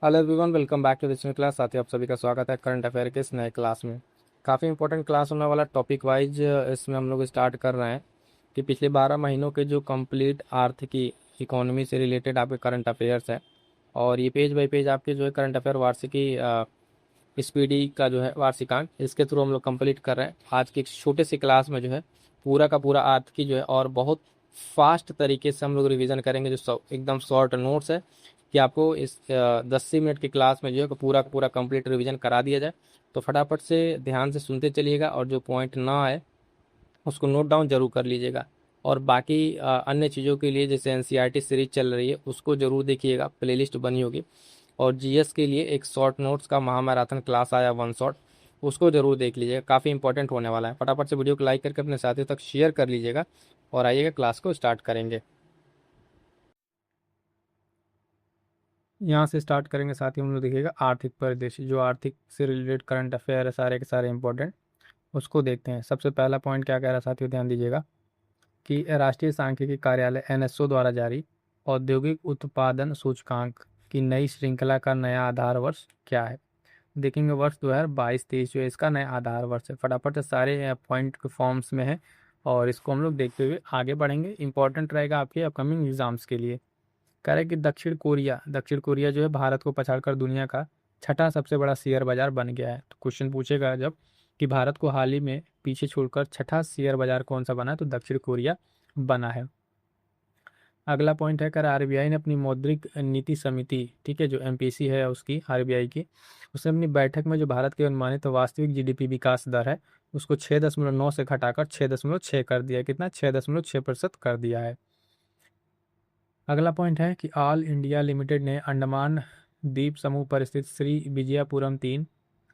Hello everyone, welcome back to this new class. साथ ही आप सभी का स्वागत है करंट अफेयर के इस नए क्लास में। काफ़ी इंपॉर्टेंट क्लास होने वाला टॉपिक वाइज इसमें हम लोग स्टार्ट कर रहे हैं कि पिछले 12 महीनों के जो कंप्लीट आर्थिकी इकोनॉमी से रिलेटेड आपके करंट अफेयर्स है, और ये पेज बाय पेज आपके जो है करंट अफेयर वार्षिकी स्पीडी का जो है वार्षिकांक, इसके थ्रू हम लोग कंप्लीट कर रहे हैं। आज की एक छोटे से क्लास में जो है पूरा का पूरा आर्थिकी जो है और बहुत फास्ट तरीके से हम लोग रिवीजन करेंगे। जो एकदम शॉर्ट नोट्स है कि आपको इस 10 मिनट की क्लास में जो है पूरा का पूरा कंप्लीट रिवीजन करा दिया जाए। तो फटाफट से ध्यान से सुनते चलिएगा और जो पॉइंट ना आए उसको नोट डाउन जरूर कर लीजिएगा। और बाकी अन्य चीज़ों के लिए जैसे एनसीईआरटी सीरीज चल रही है उसको जरूर देखिएगा, प्लेलिस्ट बनी होगी। और जीएस के लिए एक शॉर्ट नोट्स का महामैराथन क्लास आया वन शॉट, उसको जरूर देख लीजिएगा, काफ़ी इंपॉर्टेंट होने वाला है। फटाफट से वीडियो को लाइक करके अपने साथियों तक शेयर कर लीजिएगा और आइएगा क्लास को स्टार्ट करेंगे। यहाँ से स्टार्ट करेंगे। साथ ही हम लोग देखिएगा आर्थिक परिदृश्य, जो आर्थिक से रिलेटेड करंट अफेयर है सारे के सारे इंपॉर्टेंट, उसको देखते हैं। सबसे पहला पॉइंट क्या कह रहा है साथियों, ध्यान दीजिएगा कि राष्ट्रीय सांख्यिकी कार्यालय एनएसओ द्वारा जारी औद्योगिक उत्पादन सूचकांक की नई श्रृंखला का नया आधार वर्ष क्या है। देखेंगे वर्ष 2022-23 जो है इसका नया आधार वर्ष है। फटाफट से सारे पॉइंट के फॉर्म्स में है और इसको हम लोग देखते हुए आगे बढ़ेंगे। इंपॉर्टेंट रहेगा आपके अपकमिंग एग्जाम्स के लिए। कह रहे हैं कि दक्षिण कोरिया जो है भारत को पछाड़कर दुनिया का छठा सबसे बड़ा शेयर बाजार बन गया है। तो क्वेश्चन पूछेगा जब कि भारत को हाल ही में पीछे छोड़कर छठा शेयर बाजार कौन सा बना है, तो दक्षिण कोरिया बना है। अगला पॉइंट है, कर आरबीआई ने अपनी मौद्रिक नीति समिति, ठीक है, जो एमपीसी है उसकी आरबीआई की, उसने अपनी बैठक में जो भारत की अनुमानित वास्तविक जीडीपी विकास दर है उसको 6.9 से घटाकर 6.6 कर दिया है। कितना? 6.6% कर दिया है। अगला पॉइंट है कि ऑल इंडिया लिमिटेड ने अंडमान द्वीप समूह पर स्थित श्री विजयपुरम 3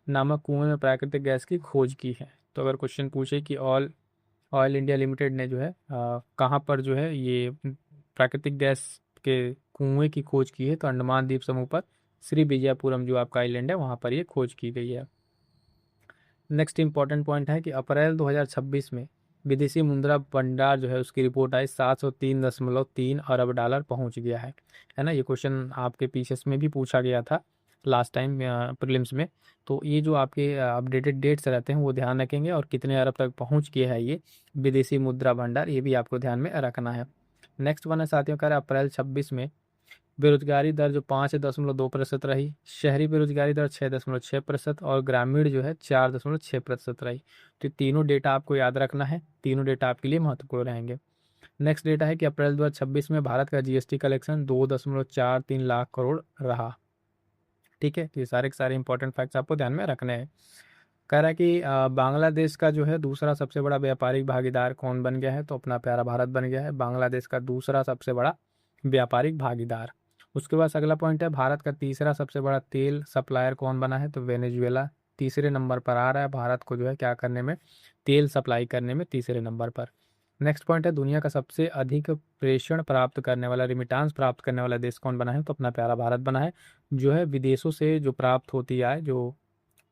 नामक कुएं में प्राकृतिक गैस की खोज की है। तो अगर क्वेश्चन पूछे कि ऑयल इंडिया लिमिटेड ने जो है कहाँ पर जो है ये प्राकृतिक गैस के कुएं की खोज की है, तो अंडमान द्वीप समूह पर श्री विजयपुरम जो आपका आइलैंड है वहाँ पर ये खोज की गई है। नेक्स्ट इंपॉर्टेंट पॉइंट है कि अप्रैल 2026 में विदेशी मुद्रा भंडार जो है उसकी रिपोर्ट आई 703.3 अरब डॉलर पहुंच गया है ना। ये क्वेश्चन आपके पीछे में भी पूछा गया था लास्ट टाइम प्रीलिम्स में। तो ये जो आपके अपडेटेड डेट्स रहते हैं वो ध्यान रखेंगे, और कितने अरब तक पहुंच गया है ये विदेशी मुद्रा भंडार, ये भी आपको ध्यान में रखना है। नेक्स्ट वन है साथियों, कह रहे हैं अप्रैल 26 में बेरोजगारी दर जो 5.2% रही, शहरी बेरोजगारी दर 6.6% और ग्रामीण जो है 4.6% रही। तो तीनों डेटा आपको याद रखना है, तीनों डेटा आपके लिए महत्वपूर्ण रहेंगे। नेक्स्ट डेटा है कि अप्रैल 2026 में भारत का जीएसटी कलेक्शन 2.43 लाख करोड़ रहा। ठीक है, तो ये सारे के सारे इंपॉर्टेंट फैक्ट्स आपको ध्यान में रखने हैं। कह रहा है कि बांग्लादेश का जो है दूसरा सबसे बड़ा व्यापारिक भागीदार कौन बन गया है, तो अपना प्यारा भारत बन गया है बांग्लादेश का दूसरा सबसे बड़ा व्यापारिक भागीदार। उसके बाद अगला पॉइंट है, भारत का तीसरा सबसे बड़ा तेल सप्लायर कौन बना है, तो वेनेजुएला तीसरे नंबर पर आ रहा है भारत को जो है क्या करने में, तेल सप्लाई करने में तीसरे नंबर पर। नेक्स्ट पॉइंट है, दुनिया का सबसे अधिक प्रेषण प्राप्त करने वाला, रिमिटांस प्राप्त करने वाला देश कौन बना है, तो अपना प्यारा भारत बना है। जो है विदेशों से जो प्राप्त होती है, जो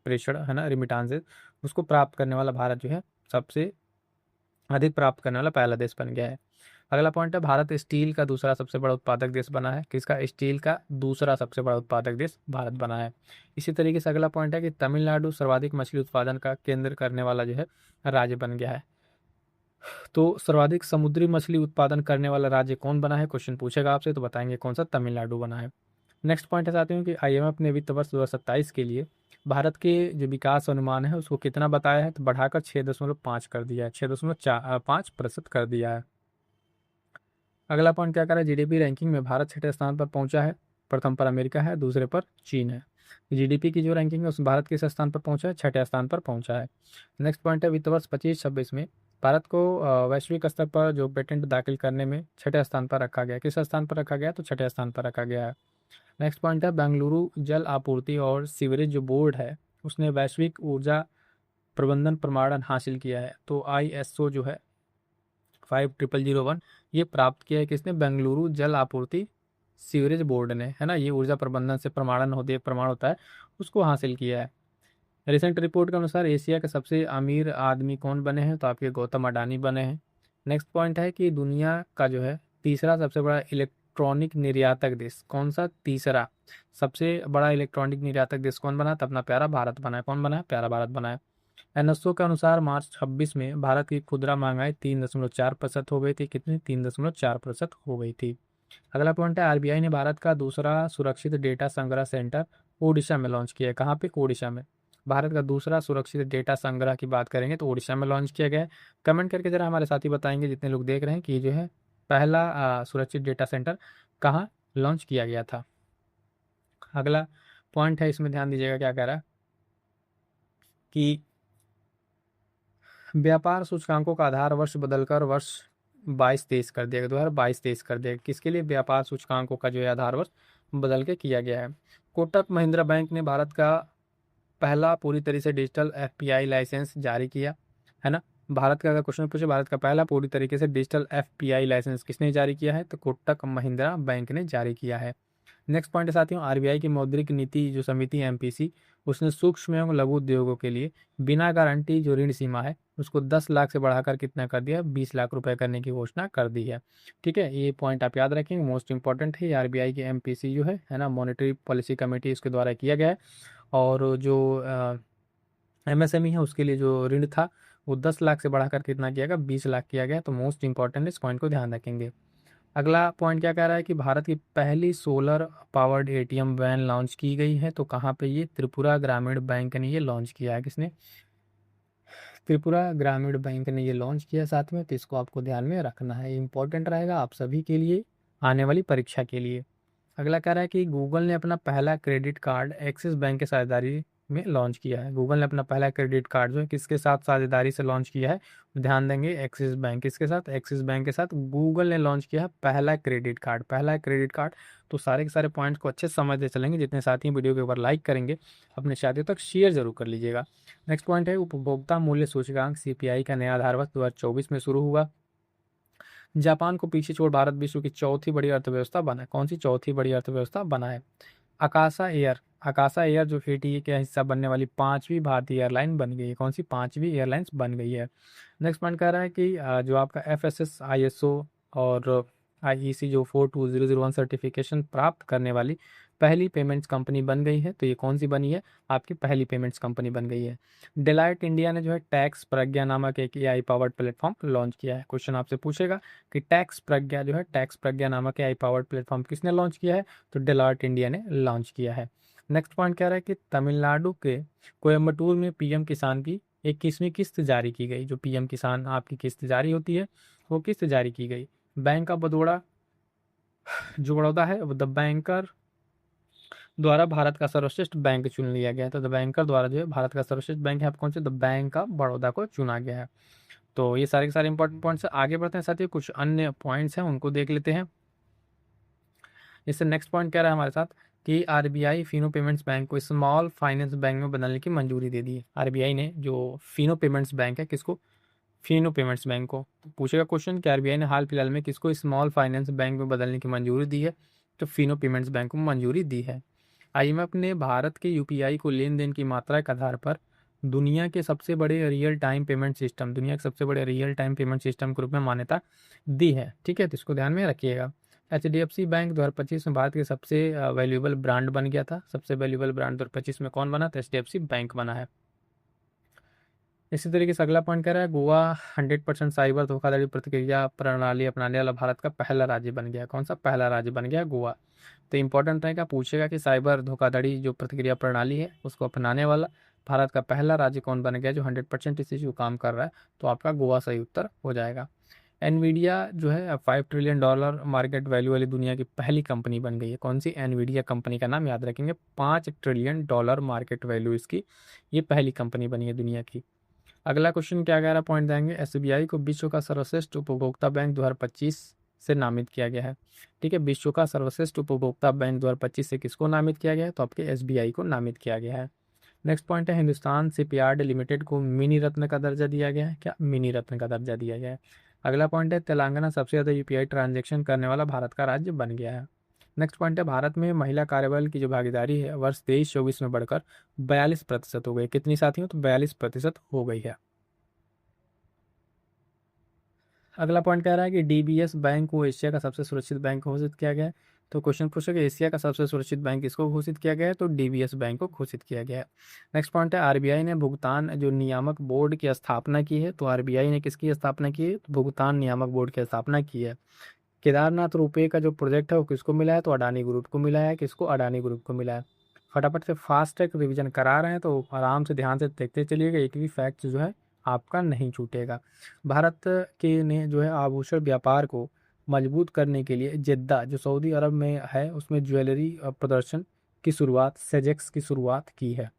प्रेषण है ना, रिमिटांसेस, उसको प्राप्त करने वाला भारत जो है सबसे अधिक प्राप्त करने वाला पहला देश बन गया है। अगला पॉइंट है, भारत स्टील का दूसरा सबसे बड़ा उत्पादक देश बना है। किसका? स्टील का दूसरा सबसे बड़ा उत्पादक देश भारत बना है। इसी तरीके से अगला पॉइंट है कि तमिलनाडु सर्वाधिक मछली उत्पादन का केंद्र करने वाला जो है राज्य बन गया है। तो सर्वाधिक समुद्री मछली उत्पादन करने वाला राज्य कौन बना है, क्वेश्चन पूछेगा आपसे तो बताएंगे कौन सा, तमिलनाडु बना है। नेक्स्ट पॉइंट है साथियों कि आईएमएफ ने वित्त वर्ष 2027 के लिए भारत के जो विकास अनुमान है उसको कितना बताया है, तो बढ़ाकर 6.5 कर दिया है, 6.5% कर दिया है। अगला पॉइंट क्या कर रहा है, जीडीपी रैंकिंग में भारत छठे स्थान पर पहुंचा है। प्रथम पर अमेरिका है, दूसरे पर चीन है। जीडीपी की जो रैंकिंग है उसमें भारत किस स्थान पर पहुंचा है, छठे स्थान पर पहुंचा है। नेक्स्ट पॉइंट है, वित्त वर्ष 25-26 में भारत को वैश्विक स्तर पर जो पेटेंट दाखिल करने में छठे स्थान पर रखा गया। किस स्थान पर रखा गया, तो छठे स्थान पर रखा गया है। नेक्स्ट पॉइंट है, बेंगलुरु जल आपूर्ति और सीवरेज जो बोर्ड है उसने वैश्विक ऊर्जा प्रबंधन प्रमाणन हासिल किया है। तो आईएसओ जो है 5001 ये प्राप्त किया है किसने, बेंगलुरु जल आपूर्ति सीवरेज बोर्ड ने, है ना। ये ऊर्जा प्रबंधन से प्रमाण होता है, उसको हासिल किया है। रिसेंट रिपोर्ट के अनुसार एशिया के सबसे अमीर आदमी कौन बने हैं, तो आपके गौतम अडानी बने हैं। नेक्स्ट पॉइंट है कि दुनिया का जो है तीसरा सबसे बड़ा इलेक्ट्रॉनिक निर्यातक देश कौन सा? तीसरा सबसे बड़ा इलेक्ट्रॉनिक निर्यातक देश कौन बना? तो अपना प्यारा भारत बना है। कौन बना है? प्यारा भारत बना है। एनएसओ के अनुसार मार्च 26 में भारत की खुदरा महंगाई 3.4% हो गई थी। कितनी? 3.4% हो गई थी। अगला पॉइंट है आरबीआई ने भारत का दूसरा सुरक्षित डेटा संग्रह सेंटर ओडिशा में लॉन्च किया है। कहाँ पे? ओडिशा में। भारत का दूसरा सुरक्षित डेटा संग्रह की बात करेंगे तो ओडिशा में लॉन्च किया गया है। कमेंट करके जरा हमारे साथी बताएंगे जितने लोग देख रहे हैं कि जो है पहला सुरक्षित डेटा सेंटर कहाँ लॉन्च किया गया था। अगला पॉइंट है, इसमें ध्यान दीजिएगा क्या कह रहा है कि व्यापार सूचकांकों का आधार वर्ष बदलकर वर्ष 22-23 कर दिया गया। 2022-23 कर दिया गया। किसके लिए? व्यापार सूचकांकों का जो है आधार वर्ष बदल के किया गया है। कोटक महिंद्रा बैंक ने भारत का पहला पूरी तरह से डिजिटल एफपीआई लाइसेंस जारी किया है ना। भारत का अगर क्वेश्चन पूछे भारत का पहला पूरी तरीके से डिजिटल एफपीआई लाइसेंस किसने जारी किया है? तो कोटक महिंद्रा बैंक ने जारी किया है। नेक्स्ट पॉइंट है साथियों, आरबीआई की मौद्रिक नीति जो समिति एमपीसी, उसने सूक्ष्म एवं लघु उद्योगों के लिए बिना गारंटी जो ऋण सीमा है उसको 10 लाख से बढ़ाकर कितना कर दिया? 20 लाख रुपए करने की घोषणा कर दी है। ठीक है, ये पॉइंट आप याद रखेंगे, मोस्ट इंपॉर्टेंट है। आरबीआई की एमपीसी जो है ना, मॉनेटरी पॉलिसी कमेटी, इसके द्वारा किया गया है। और जो एमएसएमई है उसके लिए जो ऋण था वो 10 लाख से बढ़ाकर कितना किया गया? 20 लाख किया गया। तो मोस्ट इंपॉर्टेंट इस पॉइंट को ध्यान रखेंगे। अगला पॉइंट क्या कह रहा है कि भारत की पहली solar powered ATM van launch की गई है। तो कहाँ पे? ये त्रिपुरा ग्रामीण बैंक ने ये लॉन्च किया है। किसने? त्रिपुरा ग्रामीण बैंक ने ये लॉन्च किया साथ में। तो इसको आपको ध्यान में रखना है, इंपॉर्टेंट रहेगा आप सभी के लिए आने वाली परीक्षा के लिए। अगला कह रहा है कि गूगल ने अपना पहला क्रेडिट कार्ड एक्सिस बैंक के साझेदारी में लॉन्च किया है। गूगल ने अपना पहला क्रेडिट कार्ड जो है किसके साथ साझेदारी से लॉन्च किया है? ध्यान देंगे, एक्सिस बैंक। किसके साथ? एक्सिस बैंक के साथ गूगल ने लॉन्च किया है पहला क्रेडिट कार्ड। पहला क्रेडिट कार्ड। तो सारे के सारे पॉइंट्स को अच्छे से समझते चलेंगे। जितने साथी वीडियो के ऊपर लाइक करेंगे अपने साथियों तक शेयर जरूर कर लीजिएगा। नेक्स्ट पॉइंट है उपभोक्ता मूल्य सूचकांक सीपीआई का नया आधार वर्ष 2024 में शुरू हुआ। जापान को पीछे छोड़ भारत विश्व की चौथी बड़ी अर्थव्यवस्था बना है। कौन सी चौथी बड़ी अर्थव्यवस्था बना है? आकाशा एयर जो एटीए का हिस्सा बनने वाली पांचवी भारतीय एयरलाइन बन गई है। कौन सी? पांचवी एयरलाइंस बन गई है। नेक्स्ट पॉइंट कह रहा है कि जो आपका एफएसएस आईएसओ और आईईसी जो 42001 सर्टिफिकेशन प्राप्त करने वाली पहली पेमेंट्स कंपनी बन गई है। तो ये कौन सी बनी है? आपकी पहली पेमेंट्स कंपनी बन गई है। डेलाइट इंडिया ने जो है टैक्स प्रज्ञा नामक एक एआई पावर्ड प्लेटफॉर्म लॉन्च किया है। क्वेश्चन आपसे पूछेगा कि टैक्स प्रज्ञा जो है, टैक्स प्रज्ञा नामक एआई पावर्ड प्लेटफॉर्म किसने लॉन्च किया है? तो डेलाइट इंडिया ने लॉन्च किया है। नेक्स्ट पॉइंट कह रहा है कि तमिलनाडु के कोयम्बटूर में पीएम किसान की एक किस्मी किस्त जारी की गई। जो पीएम किसान आपकी किस्त जारी होती है वो किस्त जारी की गई। बैंक ऑफ बड़ौदा जो बड़ौदा है द बैंकर द्वारा भारत का सर्वश्रेष्ठ बैंक चुन लिया गया। तो द बैंकर द्वारा जो है भारत का सर्वश्रेष्ठ बैंक है आप कौन से? द बैंक ऑफ बड़ौदा को चुना गया है। तो ये सारे के सारे इंपॉर्टेंट पॉइंट्स। आगे बढ़ते हैं साथियों, कुछ अन्य पॉइंट्स हैं उनको देख लेते हैं। इससे नेक्स्ट पॉइंट कह रहा है हमारे साथ कि आरबीआई फिनो पेमेंट्स बैंक को स्मॉल फाइनेंस बैंक में बदलने की मंजूरी दे दी है। आरबीआई ने जो फिनो पेमेंट्स बैंक है, किसको? फिनो पेमेंट्स बैंक को। तो पूछेगा क्वेश्चन कि आरबीआई ने हाल फिलहाल में किसको स्मॉल फाइनेंस बैंक में बदलने की मंजूरी दी है? तो फिनो पेमेंट्स बैंक को मंजूरी दी है। आईएमएफ ने भारत के यूपीआई को लेन देन की मात्रा के आधार पर दुनिया के सबसे बड़े रियल टाइम पेमेंट सिस्टम, दुनिया के सबसे बड़े रियल टाइम पेमेंट सिस्टम के रूप में मान्यता दी है। ठीक है, तो इसको ध्यान में रखिएगा। एचडीएफसी बैंक 2025 में भारत के सबसे वैल्यूएबल ब्रांड बन गया था। सबसे वैल्यूएबल ब्रांड 2025 में कौन बना? तो एचडीएफसी बैंक बना है। इसी तरीके से अगला पॉइंट कह रहा है गोवा 100% साइबर धोखाधड़ी प्रतिक्रिया प्रणाली अपनाने वाला भारत का पहला राज्य बन गया। कौन सा पहला राज्य बन गया? गोवा। तो इंपॉर्टेंट रहेगा, पूछेगा कि साइबर धोखाधड़ी जो प्रतिक्रिया प्रणाली है उसको अपनाने वाला भारत का पहला राज्य कौन बन गया जो 100% इस जो काम कर रहा है? तो आपका गोवा सही उत्तर हो जाएगा। एनवीडिया जो है $5 ट्रिलियन मार्केट वैल्यू वाली दुनिया की पहली कंपनी बन गई है। कौन सी? एनवीडिया कंपनी का नाम याद रखेंगे। $5 ट्रिलियन मार्केट वैल्यू इसकी, ये पहली कंपनी बनी है दुनिया की। अगला क्वेश्चन क्या कह रहा है? पॉइंट देंगे, एसबीआई को विश्व का सर्वश्रेष्ठ उपभोक्ता बैंक 2025 से नामित किया गया है। ठीक है, विश्व का सर्वश्रेष्ठ उपभोक्ता बैंक 2025 से किसको नामित किया गया है? तो आपके एसबीआई को नामित किया गया है। नेक्स्ट पॉइंट है हिंदुस्तान शिपयार्ड लिमिटेड को मिनी रत्न का दर्जा दिया गया है। क्या? मिनी रत्न का दर्जा दिया गया है। अगला पॉइंट है तेलंगाना सबसे ज़्यादा यूपीआई ट्रांजैक्शन करने वाला भारत का राज्य बन गया है। नेक्स्ट पॉइंट है भारत में महिला कार्यबल की जो भागीदारी है वर्ष 23-24 में बढ़कर 42% हो गई। कितनी साथियों? तो 42% हो गई है। अगला पॉइंट कह रहा है कि डीबीएस बैंक को एशिया का सबसे सुरक्षित बैंक घोषित किया गया है। तो क्वेश्चन पूछा कि एशिया का सबसे सुरक्षित बैंक किसको घोषित किया गया है, तो डीबीएस बैंक को घोषित किया गया है। नेक्स्ट पॉइंट है आरबीआई ने भुगतान जो नियामक बोर्ड की स्थापना की है, तो आरबीआई ने किसकी स्थापना की है, तो भुगतान नियामक बोर्ड की स्थापना की है। केदारनाथ रुपए का जो प्रोजेक्ट है वो किसको मिला है, तो अडानी ग्रुप को मिला है। किसको, अडानी ग्रुप को मिला है। फटाफट से फास्ट ट्रैक रिवीजन करा रहे हैं तो आराम से ध्यान से देखते चलिएगा, एक भी फैक्ट जो है आपका नहीं छूटेगा। भारत के ने जो है आभूषण व्यापार को मजबूत करने के लिए जिद्दा जो सऊदी अरब में है उसमें ज्वेलरी प्रदर्शन की शुरुआत, सेजेक्स की शुरुआत की है।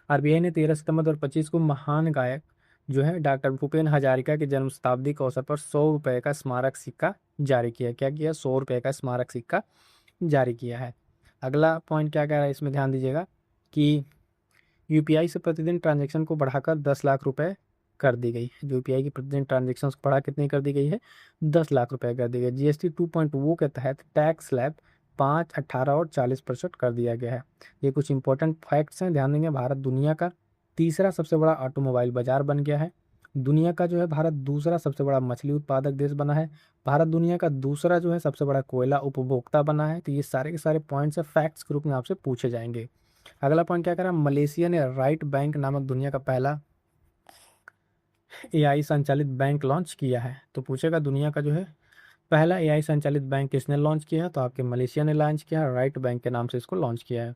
आरबीआई ने 13 सितंबर 2025 को महान गायक जो है डॉक्टर भूपेन हजारिका की जन्म शताब्दी के अवसर पर 100 रुपए का स्मारक सिक्का जारी किया। क्या किया, 100 रुपए का स्मारक सिक्का जारी किया है। अगला पॉइंट क्या कह रहा है, इसमें ध्यान दीजिएगा कि यूपीआई से प्रतिदिन ट्रांजैक्शन को बढ़ाकर 10 लाख रुपए कर दी गई है। यूपीआई की प्रतिदिन ट्रांजैक्शन को बढ़ा कितनी कर दी गई है, 10 लाख रुपए कर दी गई। जीएसटी 2.0 के तहत टैक्स स्लैब 5, 18 और 40% कर दिया गया है। ये कुछ इंपॉर्टेंट फैक्ट्स हैं, ध्यान देंगे। भारत दुनिया का तीसरा सबसे बड़ा ऑटोमोबाइल बाजार बन गया है। दुनिया का जो है भारत दूसरा सबसे बड़ा मछली उत्पादक देश बना है। भारत दुनिया का दूसरा जो है सबसे बड़ा कोयला उपभोक्ता बना है। तो ये सारे के सारे पॉइंट्स फैक्ट्स के रूप में आपसे पूछे जाएंगे। अगला पॉइंट क्या करा, मलेशिया ने राइट बैंक नामक दुनिया का पहला एआई संचालित बैंक लॉन्च किया है। तो पूछेगा दुनिया का जो है पहला एआई संचालित बैंक किसने लॉन्च किया है, तो आपके मलेशिया ने लॉन्च किया है, राइट बैंक के नाम से इसको लॉन्च किया है।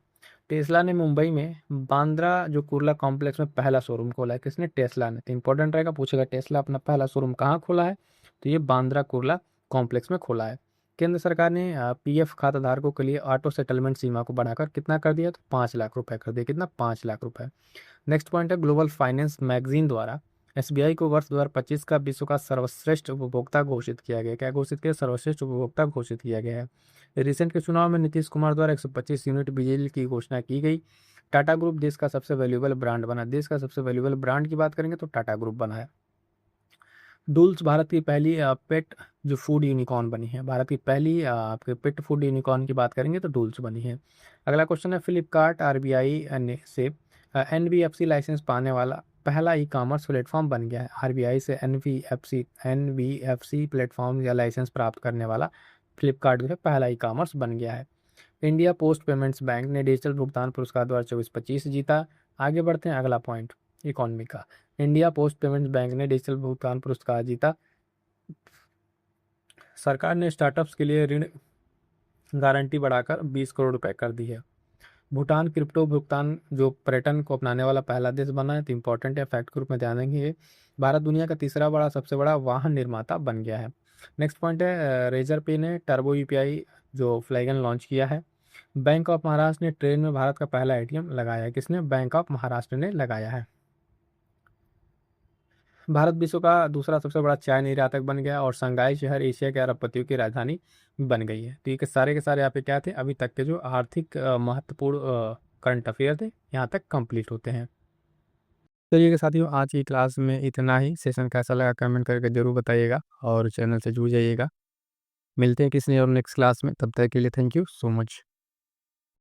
टेस्ला ने मुंबई में बांद्रा जो कुर्ला कॉम्प्लेक्स में पहला शोरूम खोला है। किसने, टेस्ला ने। तो इंपॉर्टेंट रहेगा, पूछेगा टेस्ला अपना पहला शोरूम कहाँ खोला है, तो ये बांद्रा कुर्ला कॉम्प्लेक्स में खोला है। केंद्र सरकार ने पीएफ खाता धारकों के लिए ऑटो सेटलमेंट सीमा को बढ़ाकर कितना कर दिया, तो 5 लाख रुपए कर दिया। कितना, 5 लाख रुपए। नेक्स्ट पॉइंट है ग्लोबल फाइनेंस मैगजीन द्वारा एसबीआई को वर्ष 2025 का विश्व का सर्वश्रेष्ठ उपभोक्ता घोषित किया गया। क्या घोषित किया, सर्वश्रेष्ठ उपभोक्ता घोषित किया गया है। रिसेंट के चुनाव में नीतीश कुमार द्वारा 125 यूनिट बिजली की घोषणा की गई। टाटा ग्रुप देश का सबसे वैल्यूएबल ब्रांड बना। देश का सबसे वैल्यूएबल ब्रांड की बात करेंगे तो टाटा ग्रुप बना है। डूल्स भारत की पहली पेट जो फूड यूनिकॉर्न बनी है। भारत की पहली आपके पेट फूड यूनिकॉर्न की बात करेंगे तो डूल्स बनी है। अगला क्वेश्चन है फ्लिपकार्ट आरबीआई ने से एनबीएफसी लाइसेंस पाने वाला पहला ई कॉमर्स प्लेटफॉर्म बन गया है। आरबीआई से एनबीएफसी प्लेटफॉर्म या लाइसेंस प्राप्त करने वाला फ्लिपकार्ट जो है पहला ई कॉमर्स बन गया है। इंडिया पोस्ट पेमेंट्स बैंक ने डिजिटल भुगतान पुरस्कार 2024-25 जीता। आगे बढ़ते हैं, अगला पॉइंट इकोनॉमी का। इंडिया पोस्ट पेमेंट्स बैंक ने डिजिटल भुगतान पुरस्कार जीता। सरकार ने स्टार्टअप्स के लिए ऋण गारंटी बढ़ाकर 20 करोड़ रुपए कर दी है। भूटान क्रिप्टो भुगतान जो पर्यटन को अपनाने वाला पहला देश बना है। तो इंपॉर्टेंट है, फैक्ट के रूप में ध्यान देंगे। ये भारत दुनिया का तीसरा बड़ा सबसे बड़ा वाहन निर्माता बन गया है। नेक्स्ट पॉइंट है रेजर पे ने टर्बो यूपीआई जो फ्लैगन लॉन्च किया है। बैंक ऑफ महाराष्ट्र ने ट्रेन में भारत का पहला एटीएम लगाया है। किसने, बैंक ऑफ महाराष्ट्र ने लगाया है। भारत विश्व का दूसरा सबसे बड़ा चाय निर्यातक बन गया और शंघाई शहर एशिया के अरबपतियों की राजधानी बन गई है। तो ये के सारे यहाँ पे क्या थे, अभी तक के जो आर्थिक महत्वपूर्ण करंट अफेयर थे यहाँ तक कंप्लीट होते हैं। चलिए के साथियों, आज की क्लास में इतना ही। सेशन कैसा लगा कमेंट करके ज़रूर बताइएगा और चैनल से जुड़ जाइएगा। मिलते हैं किसी और नेक्स्ट क्लास में, तब तक के लिए थैंक यू सो मच।